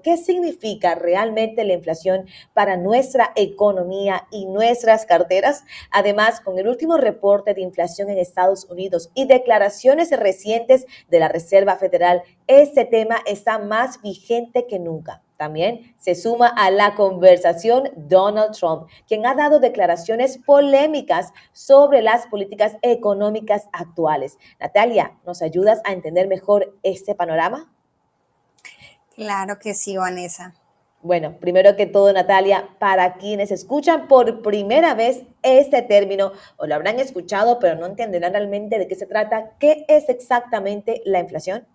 qué significa realmente la inflación para nuestra economía y nuestras carteras. Además, con el último reporte de inflación en Estados Unidos y declaraciones recientes de la Reserva Federal, este tema está más vigente que nunca. También se suma a la conversación Donald Trump, quien ha dado declaraciones polémicas sobre las políticas económicas actuales. Natalia, ¿nos ayudas a entender mejor este panorama? Claro que sí, Vanessa. Bueno, primero que todo, Natalia, para quienes escuchan por primera vez este término o lo habrán escuchado, pero no entenderán realmente de qué se trata, ¿qué es exactamente la inflación?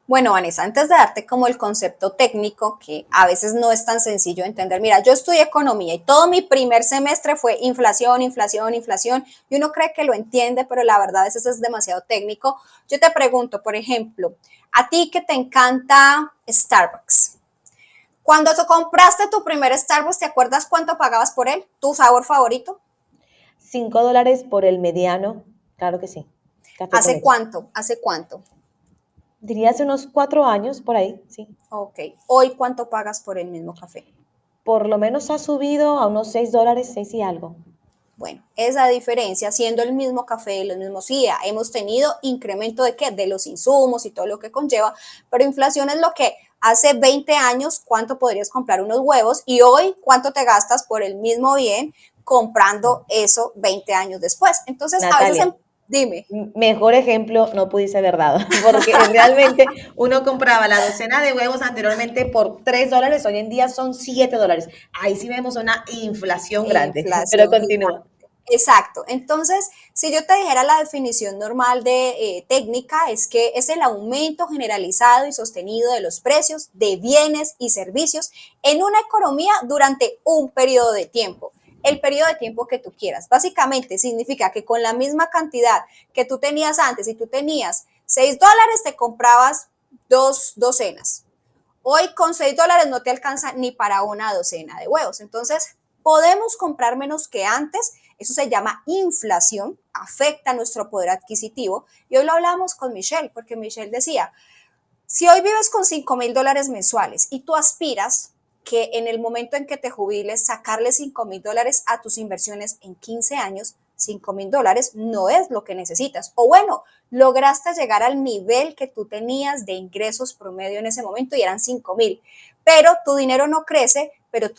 Bueno, Vanessa, antes de darte como el concepto técnico, que a veces no es tan sencillo de entender, mira, yo estudié economía y todo mi primer semestre fue inflación, inflación, inflación, y uno cree que lo entiende, pero la verdad es que eso es demasiado técnico. Yo te pregunto, por ejemplo, a ti que te encanta Starbucks, cuando tú compraste tu primer Starbucks, ¿te acuerdas cuánto pagabas por él? ¿Tu sabor favorito? $5 por el mediano, claro que sí, café con ¿Hace leche. cuánto? ¿Hace cuánto? Diría hace unos 4 años por ahí, sí. Ok. ¿Hoy cuánto pagas por el mismo café? Por lo menos ha subido a unos $6, 6 y algo. Bueno, esa diferencia, siendo el mismo café, los mismos día, hemos tenido incremento de qué? De los insumos y todo lo que conlleva, pero inflación es lo que hace 20 años, ¿cuánto podrías comprar unos huevos? Y hoy, ¿cuánto te gastas por el mismo bien comprando eso 20 años después? Entonces, a veces, Natalia, dime. mejor ejemplo no pudiese haber dado, porque realmente uno compraba la docena de huevos anteriormente por $3, hoy en día son $7. Ahí sí vemos una inflación grande, pero Inflación continúa. gigante. Exacto. Entonces, si yo te dijera la definición normal de técnica, es que es el aumento generalizado y sostenido de los precios de bienes y servicios en una economía durante un periodo de tiempo. El periodo de tiempo que tú quieras. Básicamente significa que con la misma cantidad que tú tenías antes, si tú tenías $6, te comprabas dos docenas. Hoy con $6 no te alcanza ni para una docena de huevos. Entonces, podemos comprar menos que antes. Eso se llama inflación, afecta nuestro poder adquisitivo. Y hoy lo hablamos con Michelle, porque Michelle decía, si hoy vives con $5,000 mensuales y tú aspiras que en el momento en que te jubiles sacarle $5,000 a tus inversiones en 15 años, $5,000 no es lo que necesitas. O bueno, lograste llegar al nivel que tú tenías de ingresos promedio en ese momento y eran 5,000, pero tu dinero no crece, pero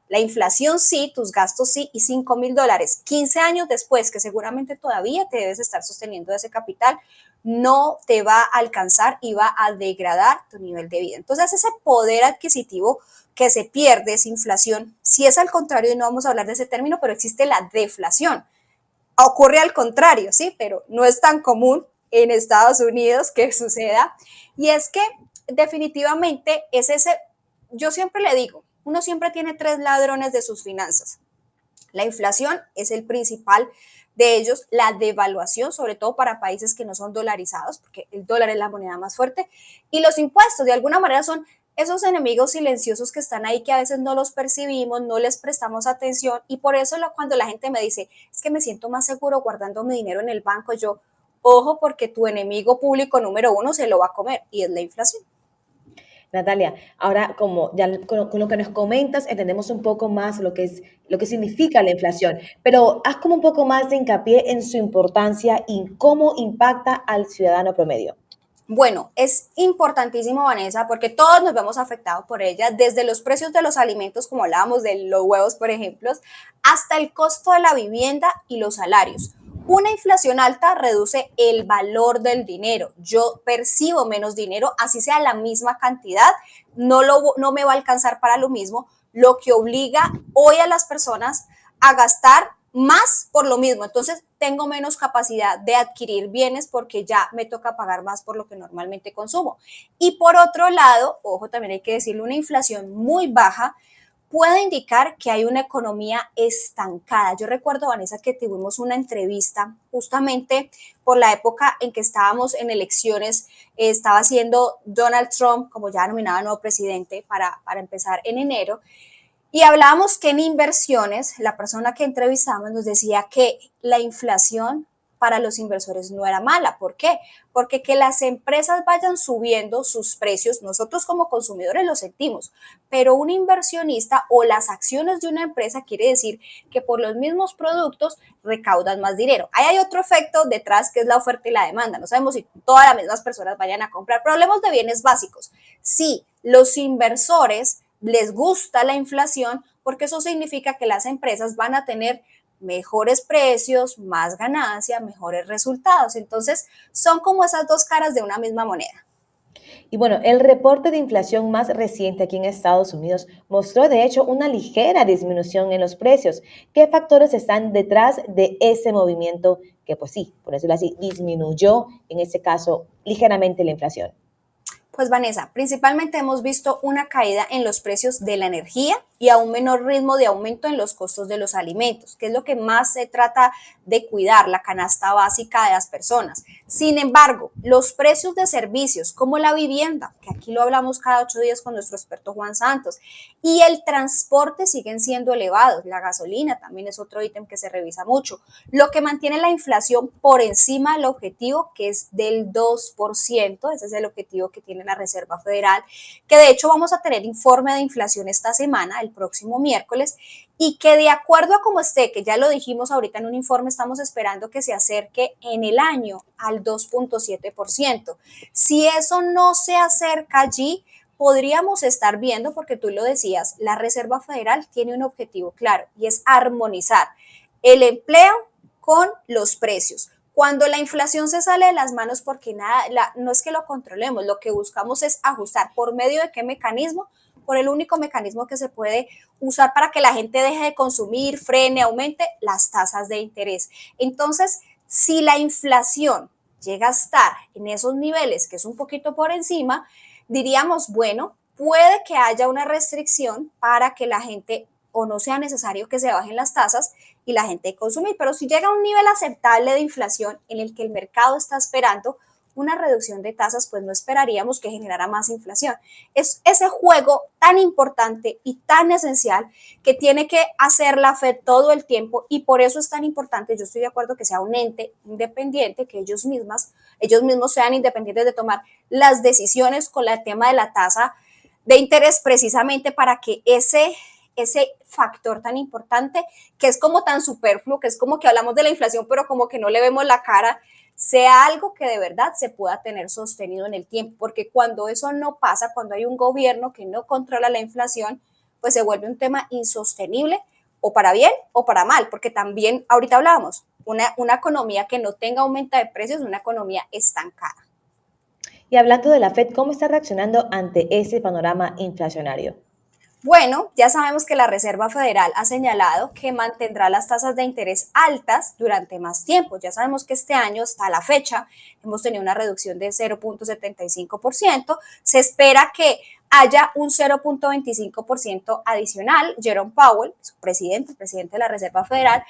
la inflación sí, tus gastos sí, y $5,000, 15 años después, que seguramente todavía te debes estar sosteniendo ese capital, no te va a alcanzar y va a degradar tu nivel de vida. Entonces, ese poder adquisitivo que se pierde, esa inflación, si es al contrario, y no vamos a hablar de ese término, pero existe la deflación. Ocurre al contrario, ¿sí? Pero no es tan común en Estados Unidos que suceda. Y es que definitivamente es ese, yo siempre le digo, uno siempre tiene tres ladrones de sus finanzas. La inflación es el principal de ellos, la devaluación, sobre todo para países que no son dolarizados, porque el dólar es la moneda más fuerte, y los impuestos, de alguna manera, son esos enemigos silenciosos que están ahí, que a veces no los percibimos, no les prestamos atención, y por eso cuando la gente me dice, es que me siento más seguro guardando mi dinero en el banco, yo, ojo, porque tu enemigo público número uno se lo va a comer, y es la inflación. Natalia, ahora como ya con lo que nos comentas, entendemos un poco más lo que significa la inflación, pero haz como un poco más de hincapié en su importancia y cómo impacta al ciudadano promedio. Bueno, es importantísimo, Vanessa, porque todos nos vemos afectados por ella, desde los precios de los alimentos, como hablábamos de los huevos, por ejemplo, hasta el costo de la vivienda y los salarios. Una inflación alta reduce el valor del dinero. Yo percibo menos dinero, así sea la misma cantidad, no me va a alcanzar para lo mismo, lo que obliga hoy a las personas a gastar más por lo mismo. Entonces, tengo menos capacidad de adquirir bienes porque ya me toca pagar más por lo que normalmente consumo. Y por otro lado, ojo, también hay que decirle, una inflación muy baja puede indicar que hay una economía estancada. Yo recuerdo, Vanessa, que tuvimos una entrevista justamente por la época en que estábamos en elecciones, estaba siendo Donald Trump como ya nominado nuevo presidente para empezar en enero, y hablábamos que en inversiones, la persona que entrevistamos nos decía que la inflación para los inversores no era mala. ¿Por qué? Porque que las empresas vayan subiendo sus precios, nosotros como consumidores lo sentimos, pero un inversionista o las acciones de una empresa quiere decir que por los mismos productos recaudan más dinero. Ahí hay otro efecto detrás que es la oferta y la demanda. No sabemos si todas las mismas personas vayan a comprar, pero hablemos de bienes básicos. Sí, los inversores les gusta la inflación porque eso significa que las empresas van a tener mejores precios, más ganancia, mejores resultados. Entonces, son como esas dos caras de una misma moneda. Y bueno, el reporte de inflación más reciente aquí en Estados Unidos mostró de hecho una ligera disminución en los precios. ¿Qué factores están detrás de ese movimiento que pues sí, por decirlo así, disminuyó en este caso ligeramente la inflación? Pues Vanessa, principalmente hemos visto una caída en los precios de la energía y a un menor ritmo de aumento en los costos de los alimentos, que es lo que más se trata de cuidar, la canasta básica de las personas. Sin embargo, los precios de servicios como la vivienda, que aquí lo hablamos cada 8 días con nuestro experto Juan Santos, y el transporte siguen siendo elevados. La gasolina también es otro ítem que se revisa mucho, lo que mantiene la inflación por encima del objetivo, que es del 2%. Ese es el objetivo que tiene la Reserva Federal, que de hecho vamos a tener informe de inflación esta semana, el próximo miércoles, y que de acuerdo a cómo esté, que ya lo dijimos ahorita en un informe, estamos esperando que se acerque en el año al 2.7%. Si eso no se acerca allí, podríamos estar viendo, porque tú lo decías, la Reserva Federal tiene un objetivo claro y es armonizar el empleo con los precios. Cuando la inflación se sale de las manos, porque no es que lo controlemos, lo que buscamos es ajustar. ¿Por medio de qué mecanismo? Por el único mecanismo que se puede usar para que la gente deje de consumir, frene, aumente las tasas de interés. Entonces, si la inflación llega a estar en esos niveles, que es un poquito por encima, diríamos, bueno, puede que haya una restricción para que la gente o no sea necesario que se bajen las tasas y la gente consumir. Pero si llega a un nivel aceptable de inflación en el que el mercado está esperando una reducción de tasas, pues no esperaríamos que generara más inflación. Es ese juego tan importante y tan esencial que tiene que hacer la Fed todo el tiempo, y por eso es tan importante. Yo estoy de acuerdo que sea un ente independiente, que ellos mismos sean independientes de tomar las decisiones con el tema de la tasa de interés, precisamente para que ese factor tan importante, que es como tan superfluo, que es como que hablamos de la inflación, pero como que no le vemos la cara, sea algo que de verdad se pueda tener sostenido en el tiempo, porque cuando eso no pasa, cuando hay un gobierno que no controla la inflación, pues se vuelve un tema insostenible, o para bien o para mal, porque también ahorita hablábamos, una economía que no tenga aumento de precios es una economía estancada. Y hablando de la Fed, ¿cómo está reaccionando ante ese panorama inflacionario? Bueno, ya sabemos que la Reserva Federal ha señalado que mantendrá las tasas de interés altas durante más tiempo. Ya sabemos que este año, hasta la fecha, hemos tenido una reducción de 0.75%. Se espera que haya un 0.25% adicional. Jerome Powell, su presidente, el presidente de la Reserva Federal,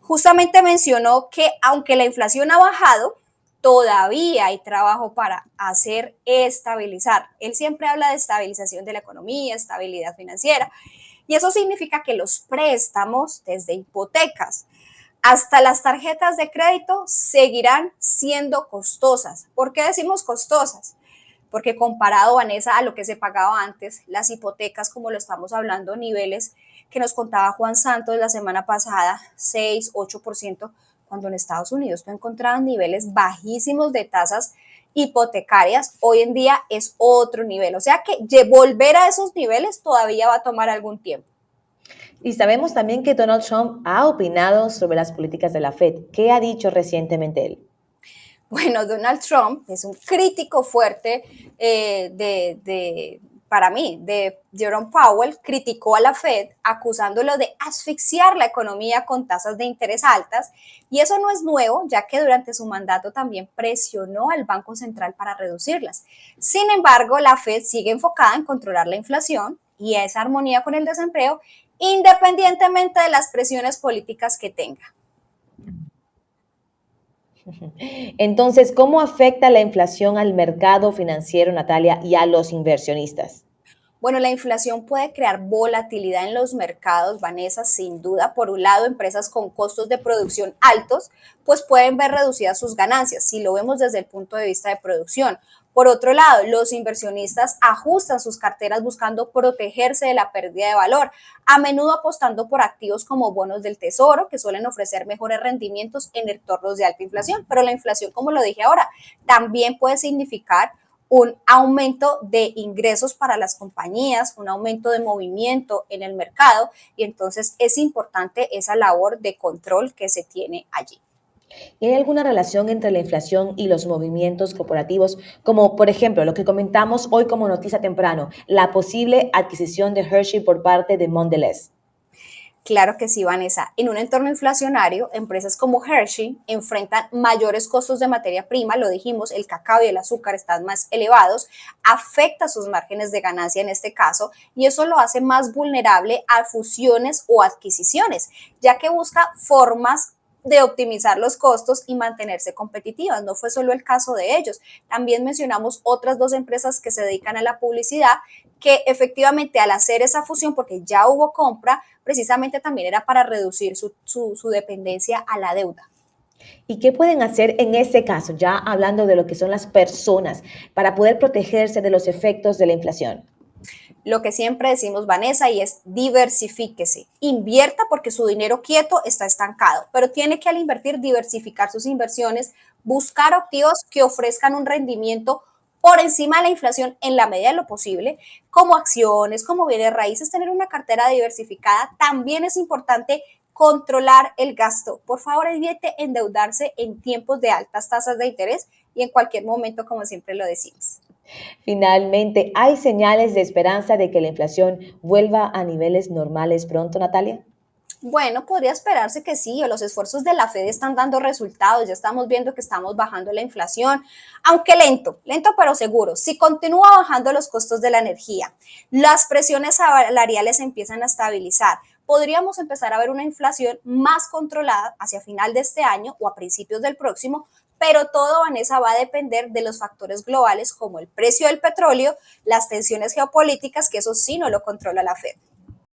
justamente mencionó que aunque la inflación ha bajado, todavía hay trabajo para hacer estabilizar. Él siempre habla de estabilización de la economía, estabilidad financiera, y eso significa que los préstamos, desde hipotecas hasta las tarjetas de crédito, seguirán siendo costosas. ¿Por qué decimos costosas? Porque comparado, Vanessa, a lo que se pagaba antes, las hipotecas, como lo estamos hablando, niveles que nos contaba Juan Santos la semana pasada, 6, 8%, cuando en Estados Unidos tú encontrabas niveles bajísimos de tasas hipotecarias, hoy en día es otro nivel. O sea que volver a esos niveles todavía va a tomar algún tiempo. Y sabemos también que Donald Trump ha opinado sobre las políticas de la Fed. ¿Qué ha dicho recientemente él? Bueno, Donald Trump es un crítico fuerte para mí, de Jerome Powell. Criticó a la Fed acusándolo de asfixiar la economía con tasas de interés altas, y eso no es nuevo, ya que durante su mandato también presionó al Banco Central para reducirlas. Sin embargo, la Fed sigue enfocada en controlar la inflación y esa armonía con el desempleo, independientemente de las presiones políticas que tenga. Entonces, ¿cómo afecta la inflación al mercado financiero, Natalia, y a los inversionistas? Bueno, la inflación puede crear volatilidad en los mercados, Vanessa, sin duda. Por un lado, empresas con costos de producción altos, pues pueden ver reducidas sus ganancias, si lo vemos desde el punto de vista de producción. Por otro lado, los inversionistas ajustan sus carteras buscando protegerse de la pérdida de valor, a menudo apostando por activos como bonos del tesoro, que suelen ofrecer mejores rendimientos en entornos de alta inflación. Pero la inflación, como lo dije ahora, también puede significar un aumento de ingresos para las compañías, un aumento de movimiento en el mercado, y entonces es importante esa labor de control que se tiene allí. ¿Y hay alguna relación entre la inflación y los movimientos corporativos, como por ejemplo lo que comentamos hoy como noticia temprano, la posible adquisición de Hershey por parte de Mondelez? Claro que sí, Vanessa. En un entorno inflacionario, empresas como Hershey enfrentan mayores costos de materia prima, lo dijimos, el cacao y el azúcar están más elevados, afecta sus márgenes de ganancia en este caso, y eso lo hace más vulnerable a fusiones o adquisiciones, ya que busca formas de optimizar los costos y mantenerse competitivas. No fue solo el caso de ellos. También mencionamos otras dos empresas que se dedican a la publicidad, que efectivamente al hacer esa fusión, porque ya hubo compra, precisamente también era para reducir su dependencia a la deuda. ¿Y qué pueden hacer en ese caso, ya hablando de lo que son las personas, para poder protegerse de los efectos de la inflación? Lo que siempre decimos, Vanessa, y es diversifíquese. Invierta porque su dinero quieto está estancado, pero tiene que al invertir diversificar sus inversiones, buscar activos que ofrezcan un rendimiento por encima de la inflación en la medida de lo posible, como acciones, como bienes raíces, tener una cartera diversificada. También es importante controlar el gasto. Por favor, evite endeudarse en tiempos de altas tasas de interés y en cualquier momento, como siempre lo decimos. Finalmente, ¿hay señales de esperanza de que la inflación vuelva a niveles normales pronto, Natalia? Bueno, podría esperarse que sí, o los esfuerzos de la Fed están dando resultados, ya estamos viendo que estamos bajando la inflación, aunque lento, lento pero seguro. Si continúa bajando los costos de la energía, las presiones salariales se empiezan a estabilizar, podríamos empezar a ver una inflación más controlada hacia final de este año o a principios del próximo, pero todo, Vanessa, va a depender de los factores globales como el precio del petróleo, las tensiones geopolíticas, que eso sí no lo controla la Fed.